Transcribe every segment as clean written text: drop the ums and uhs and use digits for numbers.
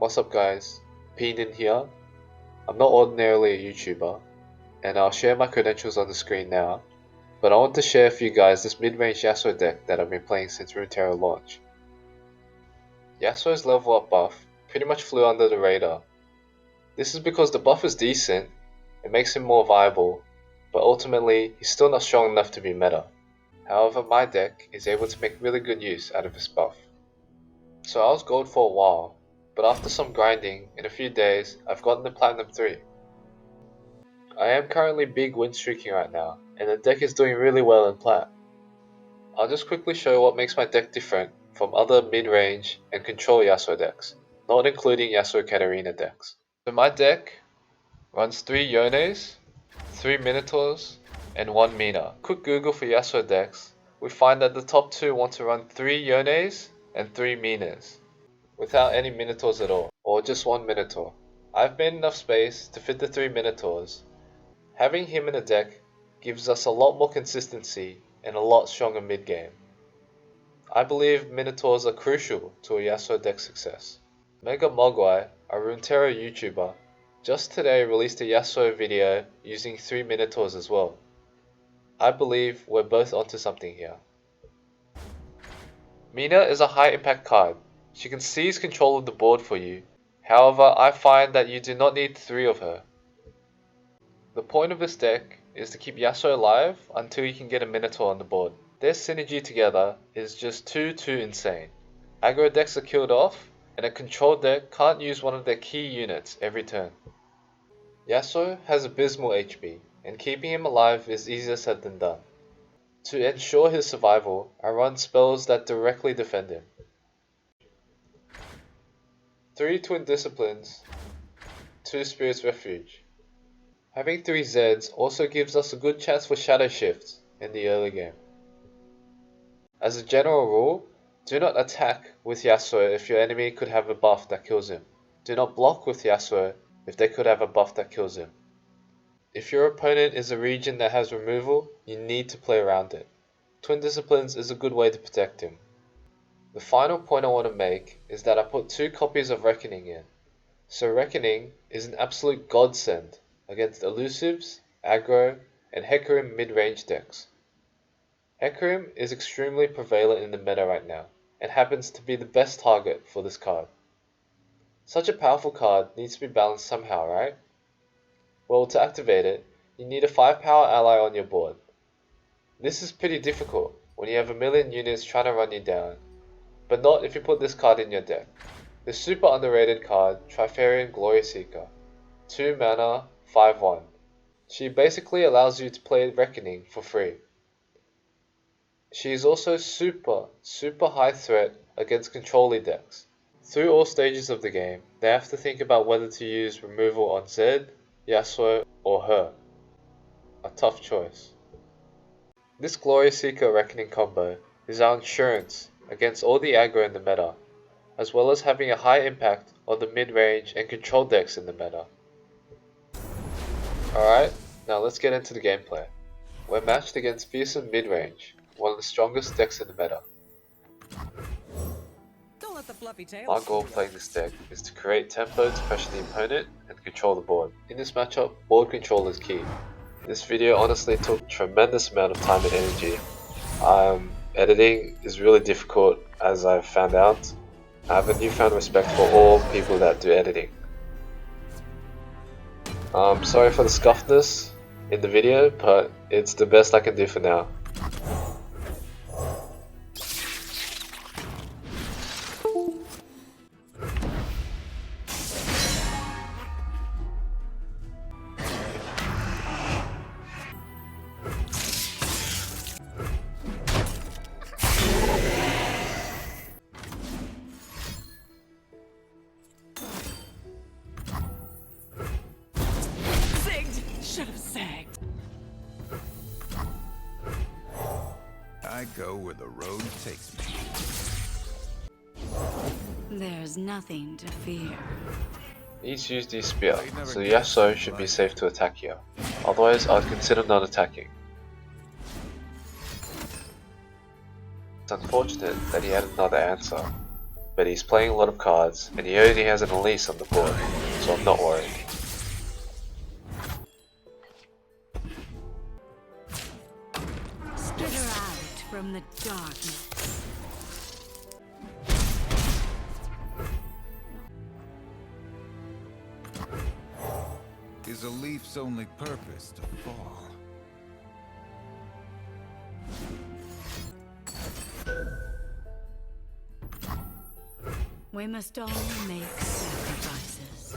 What's up guys, Peenin here. I'm not ordinarily a YouTuber, and I'll share my credentials on the screen now, but I want to share for you guys this mid-range Yasuo deck that I've been playing since Runeterra launch. Yasuo's level up buff pretty much flew under the radar. This is because the buff is decent, it makes him more viable, but ultimately he's still not strong enough to be meta. However, my deck is able to make really good use out of this buff. So I was gold for a while, but after some grinding, in a few days, I've gotten to Platinum 3. I am currently big win streaking right now, and the deck is doing really well in Plat. I'll just quickly show what makes my deck different from other mid-range and control Yasuo decks, not including Yasuo Katarina decks. So my deck runs 3 Yones, 3 Minotaurs, and 1 Mina. Quick Google for Yasuo decks, we find that the top 2 want to run 3 Yones and 3 Minas, without any Minotaurs at all, or just 1 Minotaur. I've made enough space to fit the 3 Minotaurs. Having him in a deck gives us a lot more consistency and a lot stronger mid game. I believe Minotaurs are crucial to a Yasuo deck success. Mega Mogwai, a Runeterra YouTuber, just today released a Yasuo video using 3 Minotaurs as well. I believe we're both onto something here. Mina is a high impact card. She can seize control of the board for you. However, I find that you do not need 3 of her. The point of this deck is to keep Yasuo alive until you can get a Minotaur on the board. Their synergy together is just too insane. Aggro decks are killed off, and a control deck can't use one of their key units every turn. Yasuo has abysmal HP, and keeping him alive is easier said than done. To ensure his survival, I run spells that directly defend him. 3 Twin Disciplines, 2 Spirit's Refuge. Having 3 Zeds also gives us a good chance for shadow shifts in the early game. As a general rule, do not attack with Yasuo if your enemy could have a buff that kills him. Do not block with Yasuo if they could have a buff that kills him. If your opponent is a region that has removal, you need to play around it. Twin Disciplines is a good way to protect him. The final point I want to make is that I put 2 copies of Reckoning in. So Reckoning is an absolute godsend against elusives, aggro, and Hecarim mid-range decks. Hecarim is extremely prevalent in the meta right now, and happens to be the best target for this card. Such a powerful card needs to be balanced somehow, right? Well, to activate it, you need a 5 power ally on your board. This is pretty difficult when you have a million units trying to run you down, but not if you put this card in your deck. The super underrated card, Yasuo Gloryseeker. 2 mana, 5/1. She basically allows you to play Reckoning for free. She is also super high threat against control-y decks. Through all stages of the game, they have to think about whether to use removal on Zed, Yasuo, or her. A tough choice. This Gloryseeker Reckoning combo is our insurance against all the aggro in the meta, as well as having a high impact on the mid-range and control decks in the meta. Alright, now let's get into the gameplay. We're matched against Fearsome Mid-range, one of the strongest decks in the meta. My goal playing this deck is to create tempo to pressure the opponent and control the board. In this matchup, board control is key. This video honestly took a tremendous amount of time and energy. Editing is really difficult, as I've found out. I have a newfound respect for all people that do editing. Sorry for the scuffness in the video, but it's the best I can do for now. Should have sagged. I go where the road takes me. There's nothing to fear. He's used his spear, so Yasuo should be safe to attack here. Otherwise, I'd consider not attacking. It's unfortunate that he had another answer. but he's playing a lot of cards and he only has an Elise on the board, so I'm not worried. Skitter out from the darkness. Is a leaf's only purpose to fall? We must all make sacrifices.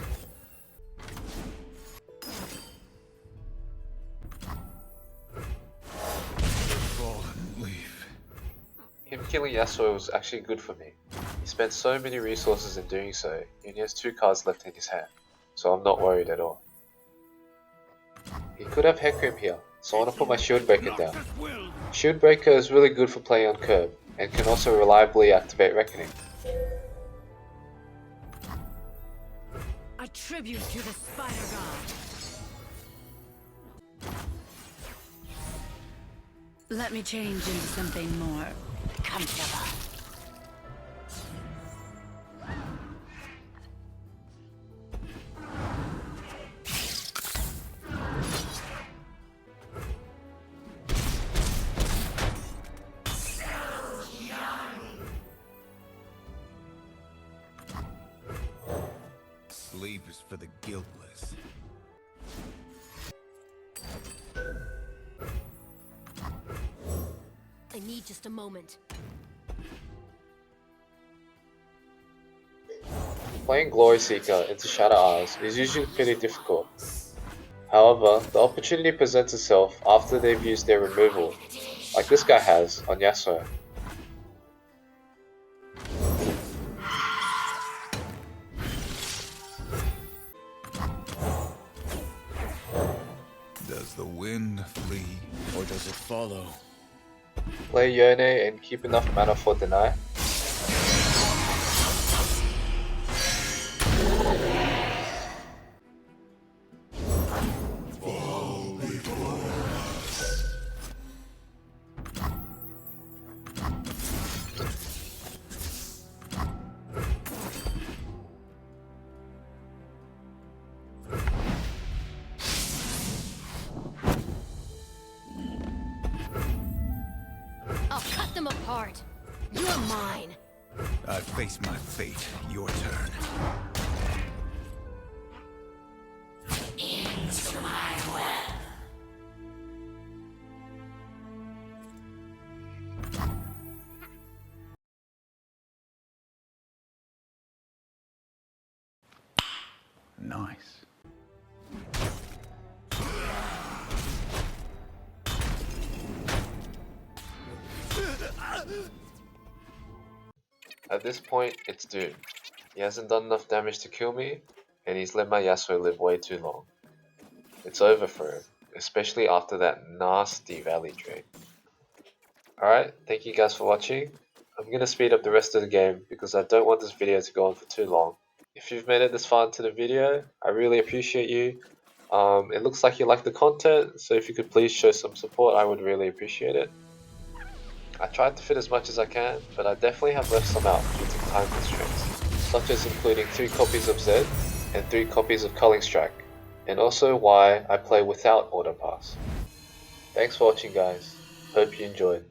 Fallen leaf. Him killing Yasuo was actually good for me. He spent so many resources in doing so, and he has 2 cards left in his hand, so I'm not worried at all. He could have Hecarim here, so I want to put my Shield Breaker down. Shield Breaker is really good for playing on curb, and can also reliably activate Reckoning. A tribute to the Spider God. Let me change into something more comfortable. Sleep is for the guiltless. I need just a moment. Playing Gloryseeker into Shadow Isles is usually pretty difficult. However, the opportunity presents itself after they've used their removal, like this guy has on Yasuo. Does the wind flee? Or does it follow? Play Yone and keep enough mana for deny. I'll cut them apart. You're mine. I face my fate. Your turn. Into my web. Nice. At this point, it's doomed. He hasn't done enough damage to kill me, and he's let my Yasuo live way too long. It's over for him, especially after that nasty Valley trade. Alright, thank you guys for watching. I'm gonna speed up the rest of the game because I don't want this video to go on for too long. If you've made it this far into the video, I really appreciate you. It looks like you like the content, so if you could please show some support, I would really appreciate it. I tried to fit as much as I can, but I definitely have left some out due to time constraints, such as including 3 copies of Zed and 3 copies of Culling Strike, and also why I play without Auto Pass. Thanks for watching guys, hope you enjoyed.